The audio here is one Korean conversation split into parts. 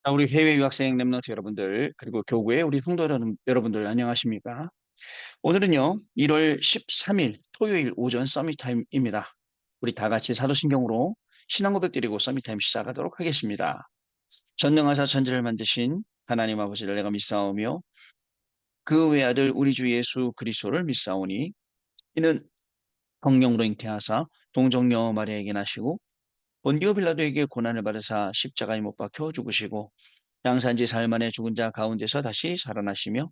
자, 우리 해외 유학생 랩런트 여러분들, 그리고 교구의 우리 성도 여러분들 안녕하십니까? 오늘은요, 1월 13일 토요일 오전 서밋타임입니다. 우리 다 같이 사도신경으로 신앙 고백 드리고 서밋타임 시작하도록 하겠습니다. 전능하사 천지를 만드신 하나님 아버지를 내가 믿사오며 그 외아들 우리 주 예수 그리스도를 믿사오니 이는 성령으로 잉태하사 동정녀 마리아에게 나시고 본디오 빌라도에게 고난을 받으사 십자가에 못 박혀 죽으시고 양산지 사흘 만에 죽은 자 가운데서 다시 살아나시며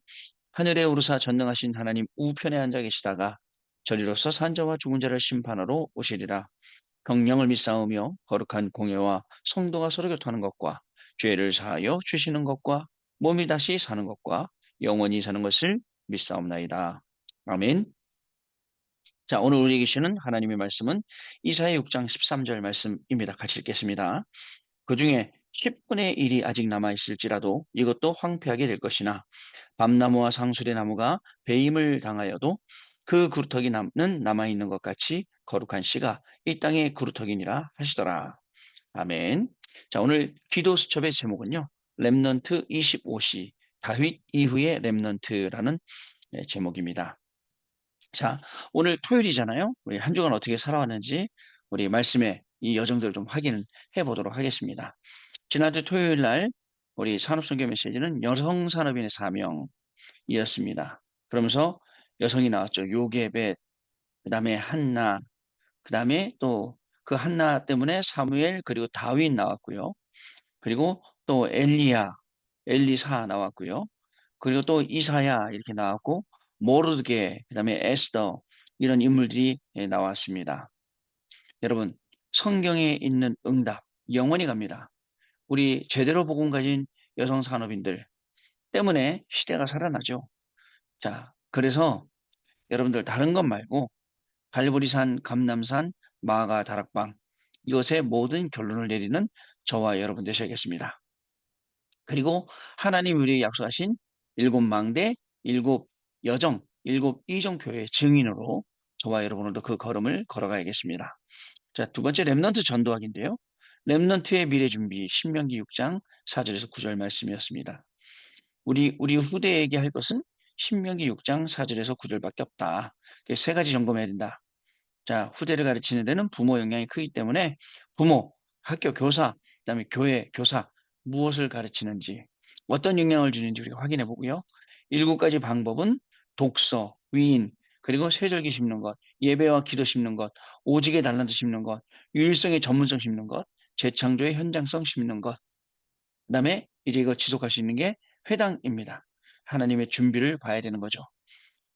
하늘에 오르사 전능하신 하나님 우편에 앉아 계시다가 저리로서 산자와 죽은 자를 심판하러 오시리라. 성령을 믿사오며 거룩한 공예와 성도가 서로 교통하는 것과 죄를 사하여 주시는 것과 몸이 다시 사는 것과 영원히 사는 것을 믿사옵나이다. 아멘. 자, 오늘 우리에게 주시는 하나님의 말씀은 이사야 6장 13절 말씀입니다. 같이 읽겠습니다. 그 중에 10분의 1이 아직 남아있을지라도 이것도 황폐하게 될 것이나 밤나무와 상수리 나무가 배임을 당하여도 그 그루터기 는 남아있는 것 같이 거룩한 씨가 이 땅의 그루터기니라 하시더라. 아멘. 자, 오늘 기도 수첩의 제목은요. 렘넌트 25시 다윗 이후의 렘넌트라는 제목입니다. 자, 오늘 토요일이잖아요. 우리 한 주간 어떻게 살아왔는지 우리 말씀의 이 여정들을 좀 확인해 보도록 하겠습니다. 지난주 토요일 날 우리 산업선교 메시지는 여성 산업인의 사명이었습니다. 그러면서 여성이 나왔죠. 요게벳, 그 다음에 한나, 그 다음에 또 그 한나 때문에 사무엘 그리고 다윗 나왔고요. 그리고 또 엘리야, 엘리사 나왔고요. 그리고 또 이사야 이렇게 나왔고 모르드게, 그 다음에 에스더 이런 인물들이 나왔습니다. 여러분, 성경에 있는 응답 영원히 갑니다. 우리 제대로 복음 가진 여성 산업인들 때문에 시대가 살아나죠. 자, 그래서 여러분들 다른 것 말고 갈보리산, 감남산, 마가 다락방 이것의 모든 결론을 내리는 저와 여러분 되셔야겠습니다. 그리고 하나님 우리에게 약속하신 일곱 망대, 일곱 여정, 일곱 이정표의 증인으로 저와 여러분들도 그 걸음을 걸어가야겠습니다. 자, 두 번째 렘넌트 전도학인데요. 렘넌트의 미래 준비 신명기 6장 4절에서 9절 말씀이었습니다. 우리 후대에게 할 것은 신명기 6장 4절에서 9절밖에 없다. 세 가지 점검해야 된다. 자, 후대를 가르치는 데는 부모 영향이 크기 때문에 부모, 학교 교사, 그다음에 교회 교사 무엇을 가르치는지 어떤 영향을 주는지 우리가 확인해 보고요. 일곱 가지 방법은 독서, 위인, 그리고 세절기 심는 것, 예배와 기도 심는 것, 오직의 달란트 심는 것, 유일성의 전문성 심는 것, 재창조의 현장성 심는 것, 그다음에 이제 이거 지속할 수 있는 게 회당입니다. 하나님의 준비를 봐야 되는 거죠.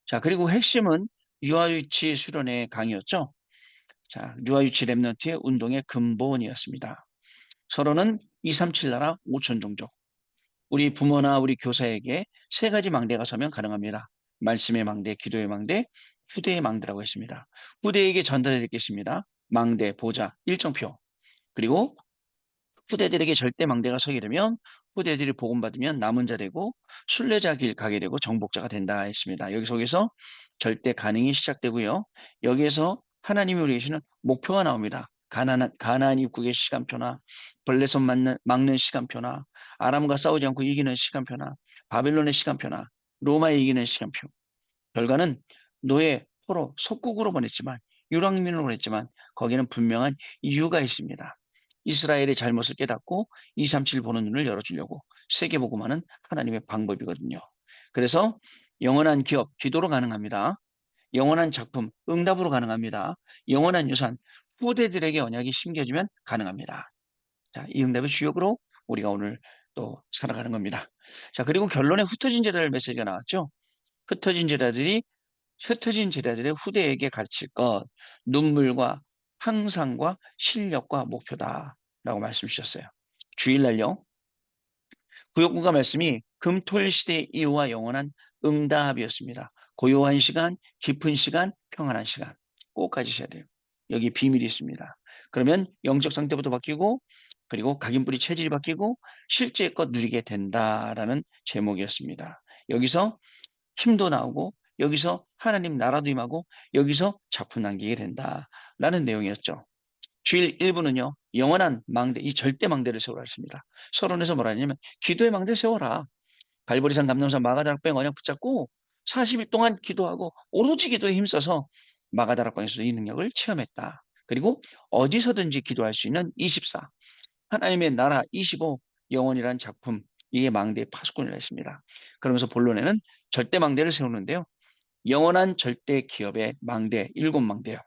자, 그리고 핵심은 유아유치 수련의 강의였죠. 자, 유아유치 랩런트의 운동의 근본이었습니다. 서로는 237 나라 5천 종족. 우리 부모나 우리 교사에게 세 가지 망대가 서면 가능합니다. 말씀의 망대, 기도의 망대, 후대의 망대라고 했습니다. 후대에게 전달해 드리겠습니다. 망대, 보좌, 일정표. 그리고 후대들에게 절대 망대가 서게 되면 후대들이 복음받으면 남은 자 되고 순례자 길 가게 되고 정복자가 된다 했습니다. 여기 속에서 절대 가능이 시작되고요. 여기에서 하나님이 우리 계시는 목표가 나옵니다. 가나안 입국의 시간표나 벌레손 막는 시간표나 아람과 싸우지 않고 이기는 시간표나 바벨론의 시간표나 로마에 이기는 시간표. 결과는 노예 포로 속국으로 보냈지만 유랑민으로 보냈지만 거기는 분명한 이유가 있습니다. 이스라엘의 잘못을 깨닫고 237 보는 눈을 열어주려고 세계복음하는 하나님의 방법이거든요. 그래서 영원한 기업, 기도로 가능합니다. 영원한 작품, 응답으로 가능합니다. 영원한 유산, 후대들에게 언약이 심겨지면 가능합니다. 자, 이 응답의 주역으로 우리가 오늘 또 살아가는 겁니다. 자, 그리고 결론에 흩어진 제자들 메시지가 나왔죠. 흩어진 제자들이 흩어진 제자들의 후대에게 가르칠 것, 눈물과 항상과 실력과 목표다라고 말씀 주셨어요. 주일날요. 구역군가 말씀이 금토일 시대 이후와 영원한 응답이었습니다. 고요한 시간, 깊은 시간, 평안한 시간 꼭 가지셔야 돼요. 여기 비밀이 있습니다. 그러면 영적 상태부터 바뀌고 그리고 각인뿌리 체질이 바뀌고 실제 것 누리게 된다라는 제목이었습니다. 여기서 힘도 나오고 여기서 하나님 나라도 임하고 여기서 작품 남기게 된다라는 내용이었죠. 주일 1부는요, 영원한 망대, 이 절대 망대를 세우라 했습니다. 서론에서 뭐라 하냐면, 기도의 망대 세워라. 갈보리산 감람산 마가다락방 언약 붙잡고 40일 동안 기도하고 오로지 기도에 힘써서 마가다락방에서도 이 능력을 체험했다. 그리고 어디서든지 기도할 수 있는 24, 하나님의 나라 25, 영원이라는 작품, 이게 망대의 파수꾼을 했습니다. 그러면서 본론에는 절대 망대를 세우는데요. 영원한 절대 기업의 망대, 일곱 망대요.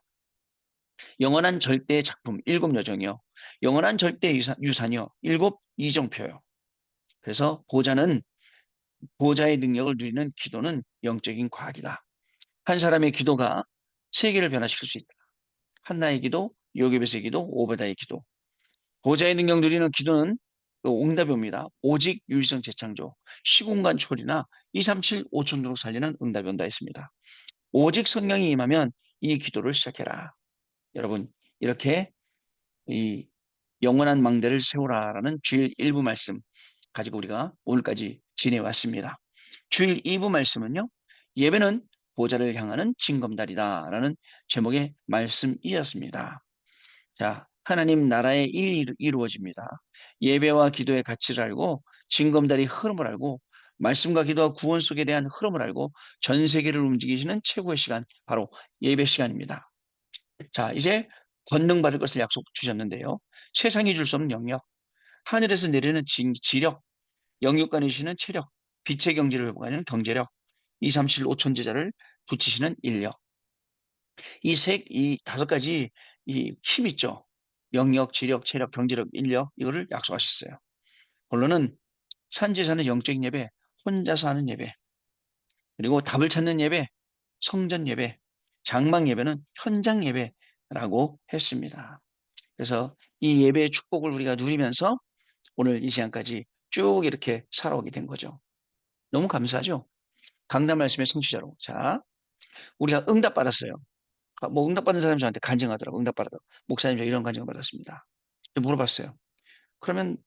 영원한 절대 작품, 일곱 여정이요. 영원한 절대 유산이요. 일곱 이정표요. 그래서 보좌의 능력을 누리는 기도는 영적인 과학이다. 한 사람의 기도가 세계를 변화시킬 수 있다. 한나의 기도, 요괴벳의 기도, 오베다의 기도. 보좌의 능력 누리는 기도는 그 응답이 옵니다. 오직 유일성 재창조, 시공간 초리나 237, 5천도로 살리는 응답이 온다 했습니다. 오직 성령이 임하면 이 기도를 시작해라. 여러분, 이렇게 이 영원한 망대를 세우라라는 주일 1부 말씀 가지고 우리가 오늘까지 지내왔습니다. 주일 2부 말씀은요. 예배는 보좌를 향하는 징검다리다라는 제목의 말씀이었습니다. 자, 하나님 나라의 일이 이루어집니다. 예배와 기도의 가치를 알고 징검다리 흐름을 알고 말씀과 기도와 구원 속에 대한 흐름을 알고 전 세계를 움직이시는 최고의 시간, 바로 예배 시간입니다. 자, 이제 권능 받을 것을 약속 주셨는데요. 세상이 줄 수 없는 영역, 하늘에서 내리는 지력, 영육간이시는 체력, 빛의 경지를 회복하는 경제력, 2, 3, 7, 5천 제자를 붙이시는 인력. 이 다섯 가지 이 힘 있죠. 영역, 지력, 체력, 경제력, 인력, 이거를 약속하셨어요. 본론은 산지에서는 영적인 예배, 혼자서 하는 예배, 그리고 답을 찾는 예배, 성전 예배, 장막 예배는 현장 예배라고 했습니다. 그래서 이 예배의 축복을 우리가 누리면서 오늘 이 시간까지 쭉 이렇게 살아오게 된 거죠. 너무 감사하죠? 강단 말씀의 성취자로. 자, 우리가 응답 받았어요. 뭐 응답 받은 사람이 저한테 간증하더라고. 응답 받았다고. 목사님, 저 이런 간증을 받았습니다. 물어봤어요. 그러면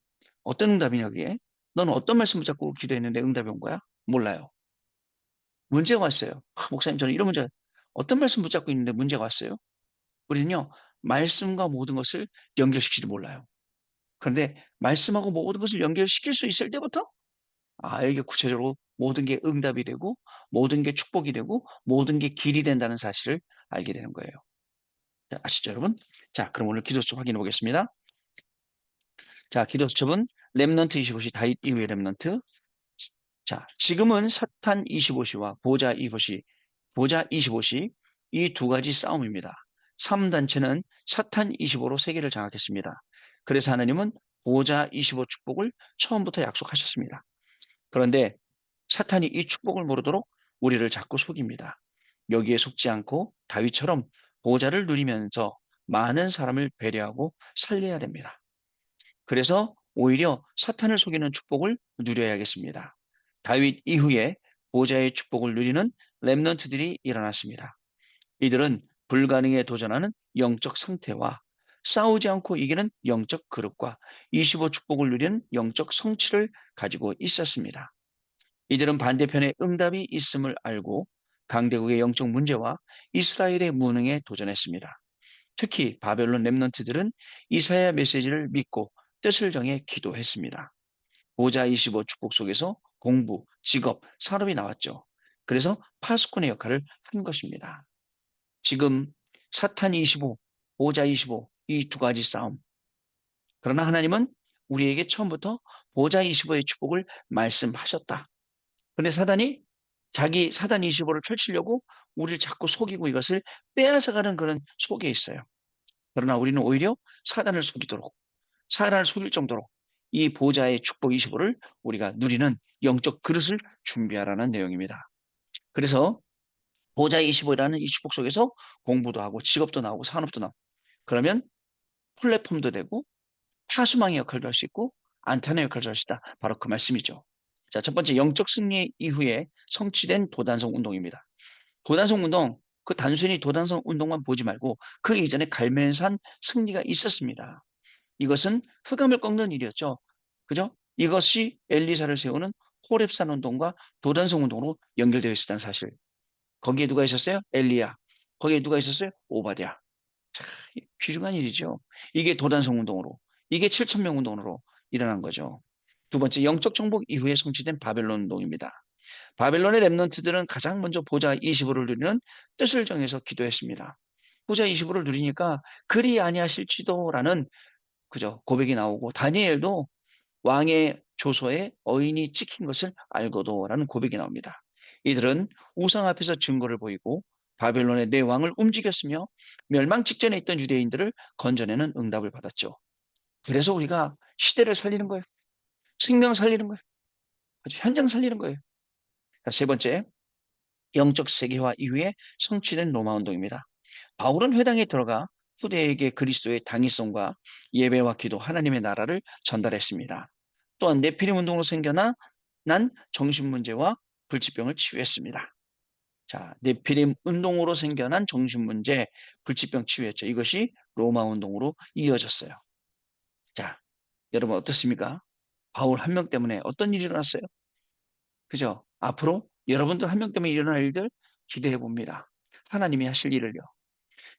어떤 응답이냐, 그게? 넌 어떤 말씀 붙잡고 기도했는데 응답이 온 거야? 몰라요. 문제가 왔어요. 목사님, 저는 이런 문제, 어떤 말씀 붙잡고 있는데 문제가 왔어요? 우리는요, 말씀과 모든 것을 연결시키지 몰라요. 그런데 말씀하고 모든 것을 연결시킬 수 있을 때부터 이게 구체적으로 모든 게 응답이 되고 모든 게 축복이 되고 모든 게 길이 된다는 사실을 알게 되는 거예요. 자, 아시죠, 여러분? 자, 그럼 오늘 기도 수첩 확인해 보겠습니다. 자, 기도 수첩은 렘넌트 25시 다윗 이후의 렘넌트. 자, 지금은 사탄 25시와 보자 25시 이 두 가지 싸움입니다. 3단체는 사탄 25로 세계를 장악했습니다. 그래서 하나님은 보자 25 축복을 처음부터 약속하셨습니다. 그런데 사탄이 이 축복을 모르도록 우리를 자꾸 속입니다. 여기에 속지 않고 다윗처럼 보좌를 누리면서 많은 사람을 배려하고 살려야 됩니다. 그래서 오히려 사탄을 속이는 축복을 누려야겠습니다. 다윗 이후에 보좌의 축복을 누리는 렘넌트들이 일어났습니다. 이들은 불가능에 도전하는 영적 상태와 싸우지 않고 이기는 영적 그릇과 25 축복을 누리는 영적 성취를 가지고 있었습니다. 이들은 반대편에 응답이 있음을 알고 강대국의 영적 문제와 이스라엘의 무능에 도전했습니다. 특히 바벨론 렘넌트들은 이사야 메시지를 믿고 뜻을 정해 기도했습니다. 보자 25 축복 속에서 공부, 직업, 산업이 나왔죠. 그래서 파수꾼의 역할을 한 것입니다. 지금 사탄 25, 보자 25, 이 두 가지 싸움. 그러나 하나님은 우리에게 처음부터 보자 25의 축복을 말씀하셨다. 근데 사단 25를 펼치려고 우리를 자꾸 속이고 이것을 빼앗아가는 그런 속에 있어요. 그러나 우리는 오히려 사단을 속일 정도로 이 보좌의 축복 25를 우리가 누리는 영적 그릇을 준비하라는 내용입니다. 그래서 보좌 25라는 이 축복 속에서 공부도 하고 직업도 나오고 산업도 나오고 그러면 플랫폼도 되고 파수망의 역할도 할 수 있고 안테나 역할도 할 수 있다. 바로 그 말씀이죠. 자, 첫 번째 영적 승리 이후에 성취된 도단성 운동입니다. 도단성 운동, 그 단순히 도단성 운동만 보지 말고 그 이전에 갈멜산 승리가 있었습니다. 이것은 흑암을 꺾는 일이었죠. 그죠? 이것이 엘리사를 세우는 호렙산 운동과 도단성 운동으로 연결되어 있었다는 사실. 거기에 누가 있었어요? 엘리야. 거기에 누가 있었어요? 오바댜. 귀중한 일이죠. 이게 도단성 운동으로, 이게 7천명 운동으로 일어난 거죠. 두 번째, 영적 정복 이후에 성취된 바벨론 운동입니다. 바벨론의 렘넌트들은 가장 먼저 보좌 25를 누리는 뜻을 정해서 기도했습니다. 보좌 25를 누리니까 그리 아니하실지도라는 그죠 고백이 나오고, 다니엘도 왕의 조서에 어인이 찍힌 것을 알고도라는 고백이 나옵니다. 이들은 우상 앞에서 증거를 보이고 바벨론의 내 왕을 움직였으며 멸망 직전에 있던 유대인들을 건져내는 응답을 받았죠. 그래서 우리가 시대를 살리는 거예요. 생명 살리는 거예요. 아주 현장 살리는 거예요. 자, 세 번째, 영적 세계화 이후에 성취된 로마 운동입니다. 바울은 회당에 들어가 후대에게 그리스도의 당위성과 예배와 기도, 하나님의 나라를 전달했습니다. 또한 네피림 운동으로 생겨난 정신 문제와 불치병을 치유했습니다. 자, 네피림 운동으로 생겨난 정신 문제, 불치병 치유했죠. 이것이 로마 운동으로 이어졌어요. 자, 여러분 어떻습니까? 바울 한 명 때문에 어떤 일이 일어났어요? 그죠? 앞으로 여러분들 한 명 때문에 일어날 일들 기대해 봅니다. 하나님이 하실 일을요.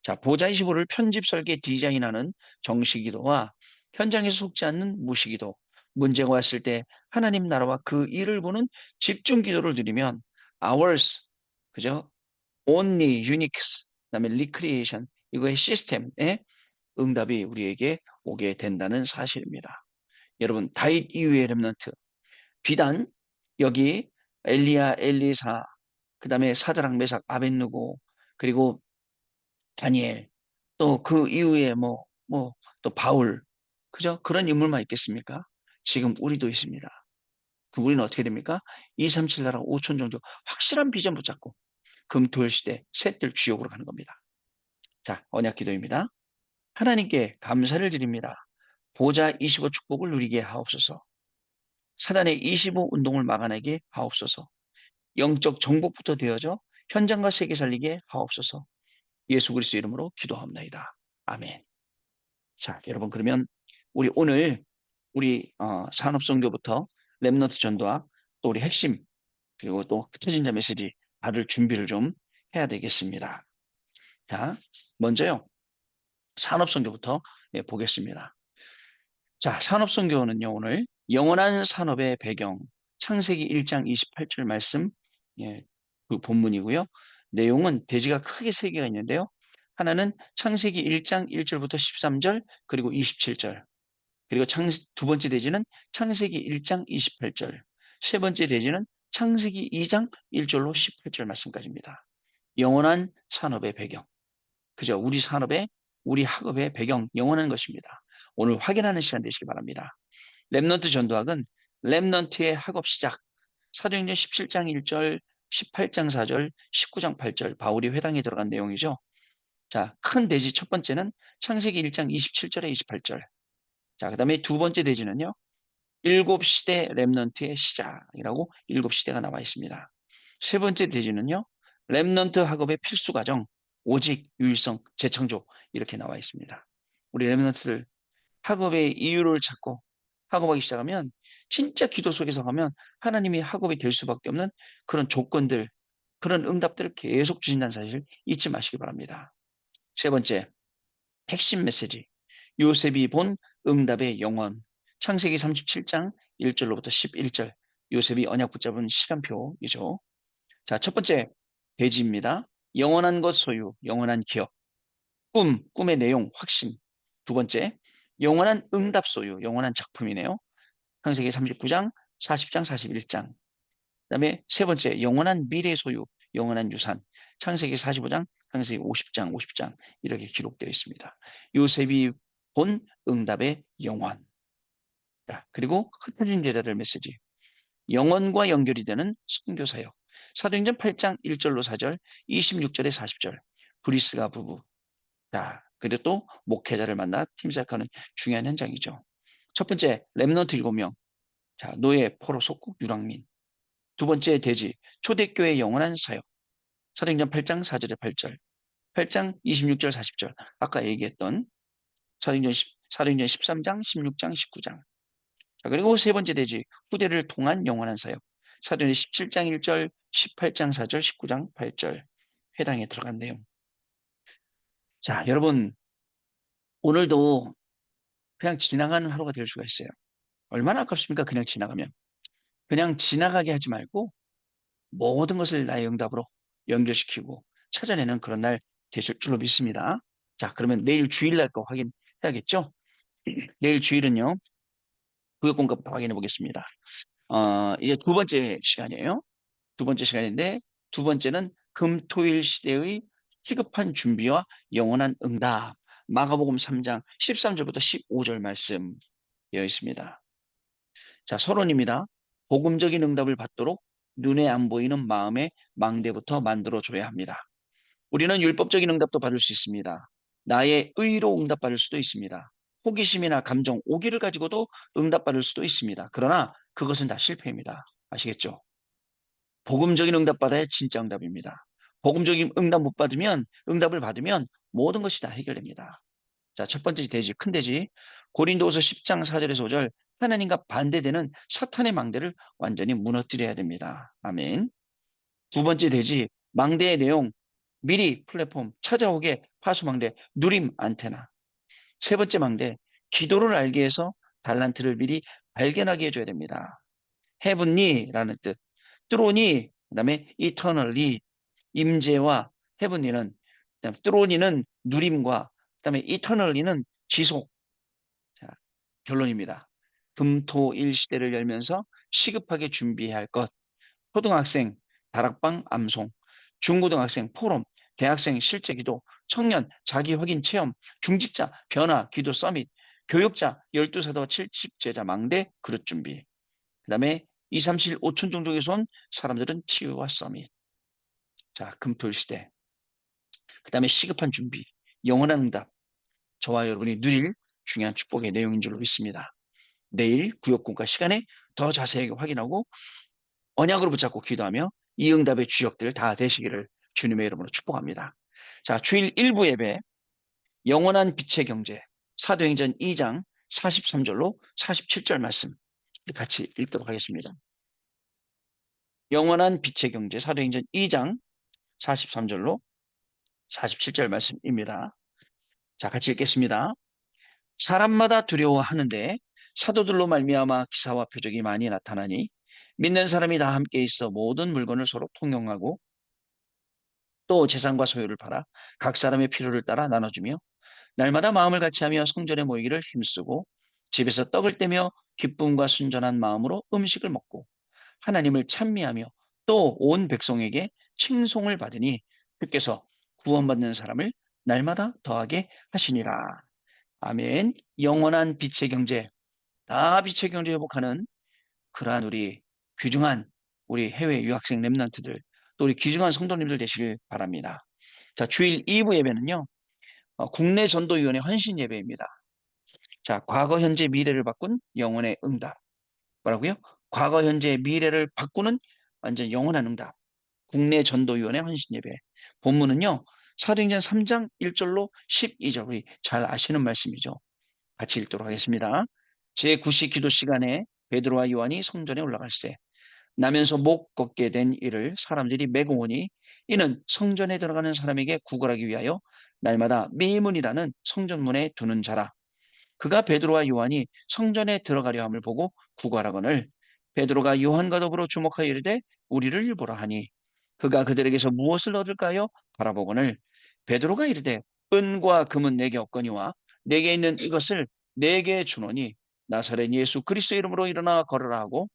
자, 보좌25를 편집, 설계, 디자인하는 정식기도와 현장에서 속지 않는 무시기도, 문제가 왔을 때 하나님 나라와 그 일을 보는 집중기도를 드리면 ours, 그죠? only, uniques, 그다음에 recreation, 이거의 시스템의 응답이 우리에게 오게 된다는 사실입니다. 여러분, 다윗 이후의 렘넌트, 비단 여기 엘리야, 엘리사, 그다음에 사드락, 메삭, 아벤누고, 그리고 다니엘, 또 그 이후에 또 바울, 그죠? 그런 인물만 있겠습니까? 지금 우리도 있습니다. 그 우리는 어떻게 됩니까? 237 나라 5천 종족 확실한 비전 붙잡고 금토일 시대 셋들 지옥으로 가는 겁니다. 자, 언약 기도입니다. 하나님께 감사를 드립니다. 보좌 25 축복을 누리게 하옵소서. 사단의 25 운동을 막아내게 하옵소서. 영적 정복부터 되어져 현장과 세계 살리게 하옵소서. 예수 그리스도 이름으로 기도합니다. 아멘. 자, 여러분 그러면 우리 오늘 우리 산업선교부터 랩너트 전도와 또 우리 핵심 그리고 또 흩어진 자 메시지 받을 준비를 좀 해야 되겠습니다. 자, 먼저요 산업선교부터 보겠습니다. 자, 산업선교는요 오늘 영원한 산업의 배경 창세기 1장 28절 말씀 그 본문이고요. 내용은 대지가 크게 세 개가 있는데요. 하나는 창세기 1장 1절부터 13절 그리고 27절, 그리고 두 번째 대지는 창세기 1장 28절, 세 번째 대지는 창세기 2장 1절로 18절 말씀까지입니다. 영원한 산업의 배경. 그죠? 우리 산업의, 우리 학업의 배경, 영원한 것입니다. 오늘 확인하는 시간 되시기 바랍니다. 랩넌트 전도학은 랩넌트의 학업 시작, 사도행전 17장 1절, 18장 4절, 19장 8절, 바울이 회당에 들어간 내용이죠. 자, 큰 대지 첫 번째는 창세기 1장 27절에 28절. 자, 그 다음에 두 번째 대지는요. 일곱 시대 랩넌트의 시작이라고 일곱 시대가 나와 있습니다. 세 번째 대지는요. 랩넌트 학업의 필수 과정, 오직, 유일성, 재창조 이렇게 나와 있습니다. 우리 랩넌트들 학업의 이유를 찾고 학업하기 시작하면 진짜 기도 속에서 가면 하나님이 학업이 될 수밖에 없는 그런 조건들, 그런 응답들을 계속 주신다는 사실 잊지 마시기 바랍니다. 세 번째, 핵심 메시지. 요셉이 본 응답의 영원. 창세기 37장 1절로부터 11절. 요셉이 언약 붙잡은 시간표이죠. 자, 첫 번째, 대지입니다. 영원한 것 소유, 영원한 기업. 꿈의 내용, 확신. 두 번째, 영원한 응답 소유, 영원한 작품이네요. 창세기 39장, 40장, 41장. 그다음에 세 번째, 영원한 미래 소유, 영원한 유산. 창세기 45장, 창세기 50장, 50장 이렇게 기록되어 있습니다. 요셉이 본 응답의 영원. 자, 그리고 흩어진 제자들 메시지. 영원과 연결이 되는 선교 사역. 사도행전 8장 1절로 4절, 26절에 40절. 브리스가 부부. 자, 그리고 또 목회자를 만나 팀 사역하는 중요한 현장이죠. 첫 번째, 렘넌트 7명. 자, 노예, 포로, 속국, 유랑민. 두 번째 대지, 초대교회 영원한 사역. 사도행전 8장 4절에 8절, 8장 26절 40절. 아까 얘기했던 사도행전 13장, 16장, 19장. 자, 그리고 세 번째 대지, 후대를 통한 영원한 사역. 사도행전 17장 1절, 18장 4절, 19장 8절. 회당에 들어간 내용. 자, 여러분, 오늘도 그냥 지나가는 하루가 될 수가 있어요. 얼마나 아깝습니까? 그냥 지나가면. 그냥 지나가게 하지 말고 모든 것을 나의 응답으로 연결시키고 찾아내는 그런 날 되실 줄로 믿습니다. 자, 그러면 내일 주일날 거 확인해야겠죠? 내일 주일은요, 구역공급 확인해 보겠습니다. 이제 두 번째 시간이에요. 두 번째 시간인데, 두 번째는 금토일 시대의 시급한 준비와 영원한 응답. 마가복음 3장 13절부터 15절 말씀 되어 있습니다. 자, 서론입니다. 복음적인 응답을 받도록 눈에 안 보이는 마음의 망대부터 만들어줘야 합니다. 우리는 율법적인 응답도 받을 수 있습니다. 나의 의로 응답받을 수도 있습니다. 호기심이나 감정, 오기를 가지고도 응답받을 수도 있습니다. 그러나 그것은 다 실패입니다. 아시겠죠? 복음적인 응답받아야 진짜 응답입니다. 복음적인 응답을 받으면 모든 것이 다 해결됩니다. 자, 첫 번째 돼지, 큰 돼지. 고린도후서 10장 4절에서 5절. 하나님과 반대되는 사탄의 망대를 완전히 무너뜨려야 됩니다. 아멘. 두 번째 돼지, 망대의 내용. 미리 플랫폼, 찾아오게 파수망대, 누림 안테나. 세 번째 망대, 기도를 알게 해서 달란트를 미리 발견하게 해줘야 됩니다. 헤븐리라는 뜻. 뚜로니, 그다음에 이터널리, 임재와 헤븐리는, 그다음 뚜로니는 누림과, 그다음에 이터널리는 지속. 자, 결론입니다. 금토일 시대를 열면서 시급하게 준비해야 할 것. 초등학생 다락방 암송, 중고등학생 포럼, 대학생 실제기도, 청년 자기 확인 체험, 중직자 변화 기도 서밋, 교육자 12사도 70제자 망대 그릇 준비. 그다음에 2, 3, 7, 5천 종족에서 온 사람들은 치유와 서밋. 자, 금토일 시대. 그다음에 시급한 준비, 영원한 응답. 저와 여러분이 누릴 중요한 축복의 내용인 줄로 믿습니다. 내일 구역공과 시간에 더 자세하게 확인하고 언약으로 붙잡고 기도하며 이 응답의 주역들 다 되시기를 주님의 이름으로 축복합니다. 자, 주일 일부 예배, 영원한 빛의 경제, 사도행전 2장 43절로 47절 말씀 같이 읽도록 하겠습니다. 영원한 빛의 경제, 사도행전 2장 43절로 47절 말씀입니다. 자, 같이 읽겠습니다. 사람마다 두려워하는데 사도들로 말미암아 기사와 표적이 많이 나타나니 믿는 사람이 다 함께 있어 모든 물건을 서로 통용하고 또 재산과 소유를 팔아 각 사람의 필요를 따라 나눠주며 날마다 마음을 같이하며 성전에 모이기를 힘쓰고 집에서 떡을 떼며 기쁨과 순전한 마음으로 음식을 먹고 하나님을 찬미하며 또 온 백성에게 칭송을 받으니 주께서 구원받는 사람을 날마다 더하게 하시니라. 아멘. 영원한 빛의 경제, 다 빛의 경제 회복하는 그러한 우리 귀중한 우리 해외 유학생 랩런트들 또 우리 귀중한 성도님들 되시길 바랍니다. 자, 주일 2부 예배는요. 국내 전도위원회 헌신 예배입니다. 자, 과거, 현재, 미래를 바꾼 영혼의 응답. 뭐라고요? 과거, 현재, 미래를 바꾸는 완전 영원한 응답. 국내 전도위원회 헌신 예배. 본문은요. 사도행전 3장 1절로 12절. 우리 잘 아시는 말씀이죠. 같이 읽도록 하겠습니다. 제9시 기도 시간에 베드로와 요한이 성전에 올라갈새 나면서 못 걷게 된 이를 사람들이 메고 오니 이는 성전에 들어가는 사람에게 구걸하기 위하여 날마다 미문이라는 성전문에 두는 자라. 그가 베드로와 요한이 성전에 들어가려 함을 보고 구걸하거늘 베드로가 요한과 더불어 주목하여 이르되 우리를 일보라 하니 그가 그들에게서 무엇을 얻을까요? 바라보거늘 베드로가 이르되 은과 금은 내게 없거니와 내게 있는 이것을 내게 주노니 나사렛 예수 그리스도 이름으로 일어나 걸으라 하고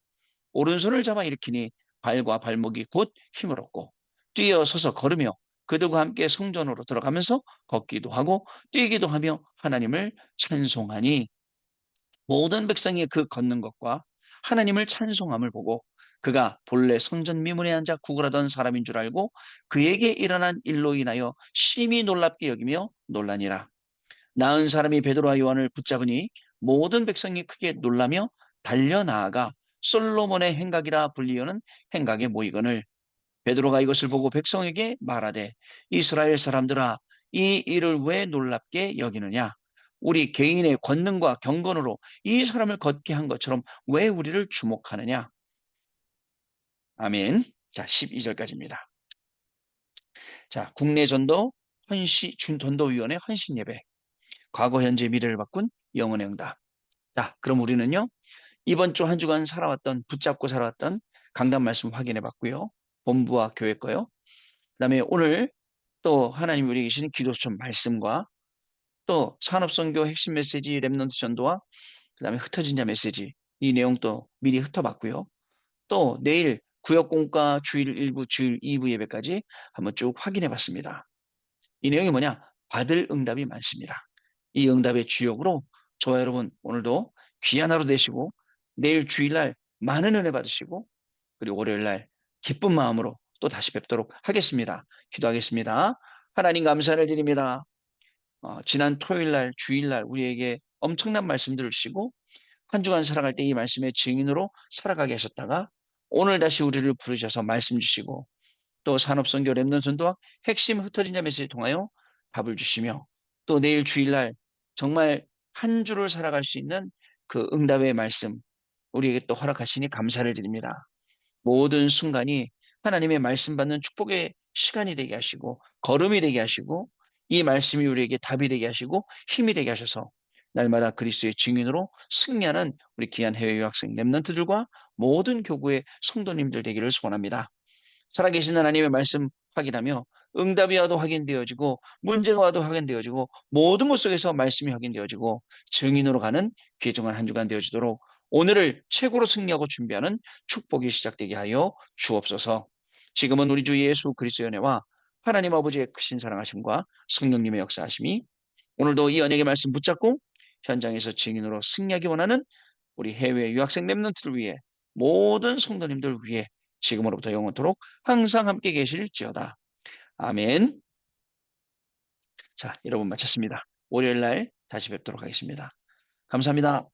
오른손을 잡아 일으키니 발과 발목이 곧 힘을 얻고 뛰어서서 걸으며 그들과 함께 성전으로 들어가면서 걷기도 하고 뛰기도 하며 하나님을 찬송하니 모든 백성이 그 걷는 것과 하나님을 찬송함을 보고 그가 본래 성전 미문에 앉아 구걸하던 사람인 줄 알고 그에게 일어난 일로 인하여 심히 놀랍게 여기며 놀라니라. 나은 사람이 베드로와 요한을 붙잡으니 모든 백성이 크게 놀라며 달려나아가 솔로몬의 행각이라 불리우는 행각에 모이거늘 베드로가 이것을 보고 백성에게 말하되 이스라엘 사람들아 이 일을 왜 놀랍게 여기느냐 우리 개인의 권능과 경건으로 이 사람을 걷게 한 것처럼 왜 우리를 주목하느냐. 아멘. 자, 12절까지입니다. 자, 국내 전도 전도위원회 헌신 예배. 과거, 현재, 미래를 바꾼 영혼의 응답. 자, 그럼 우리는요, 이번 주 한 주간 살아왔던, 붙잡고 살아왔던 강단 말씀 확인해 봤고요. 본부와 교회 거요. 그다음에 오늘 또 하나님 우리에게 주신 기도수천 말씀과 또 산업선교 핵심 메시지 랩넌트 전도와 그다음에 흩어진 자 메시지 이 내용도 미리 흩어봤고요. 또 내일 구역공과 주일 1부, 주일 2부 예배까지 한번 쭉 확인해 봤습니다. 이 내용이 뭐냐? 받을 응답이 많습니다. 이 응답의 주역으로 저와 여러분 오늘도 귀한 하루 되시고 내일 주일날 많은 은혜 받으시고 그리고 월요일날 기쁜 마음으로 또 다시 뵙도록 하겠습니다. 기도하겠습니다. 하나님 감사를 드립니다. 지난 토요일날 주일날 우리에게 엄청난 말씀들을 주시고 한 주간 살아갈 때 이 말씀의 증인으로 살아가게 하셨다가 오늘 다시 우리를 부르셔서 말씀 주시고 또 산업선교 랩넌 전도와 핵심 흩어진 자 메시지 통하여 답을 주시며 또 내일 주일날 정말 한 주를 살아갈 수 있는 그 응답의 말씀 우리에게 또 허락하시니 감사를 드립니다. 모든 순간이 하나님의 말씀 받는 축복의 시간이 되게 하시고 걸음이 되게 하시고 이 말씀이 우리에게 답이 되게 하시고 힘이 되게 하셔서 날마다 그리스도의 증인으로 승리하는 우리 귀한 해외 유학생 랩런트들과 모든 교구의 성도님들 되기를 소원합니다. 살아계신 하나님의 말씀 확인하며 응답이 와도 확인되어지고 문제가 와도 확인되어지고 모든 것 속에서 말씀이 확인되어지고 증인으로 가는 귀중한 한 주간 되어지도록 오늘을 최고로 승리하고 준비하는 축복이 시작되게 하여 주옵소서. 지금은 우리 주 예수 그리스도의 은혜와 하나님 아버지의 크신 사랑하심과 성령님의 역사하심이 오늘도 이 언약의 말씀 붙잡고 현장에서 증인으로 승리하기 원하는 우리 해외 유학생 랩런트를 위해 모든 성도님들 위해 지금으로부터 영원토록 항상 함께 계실지어다. 아멘. 자, 여러분 마쳤습니다. 월요일 날 다시 뵙도록 하겠습니다. 감사합니다.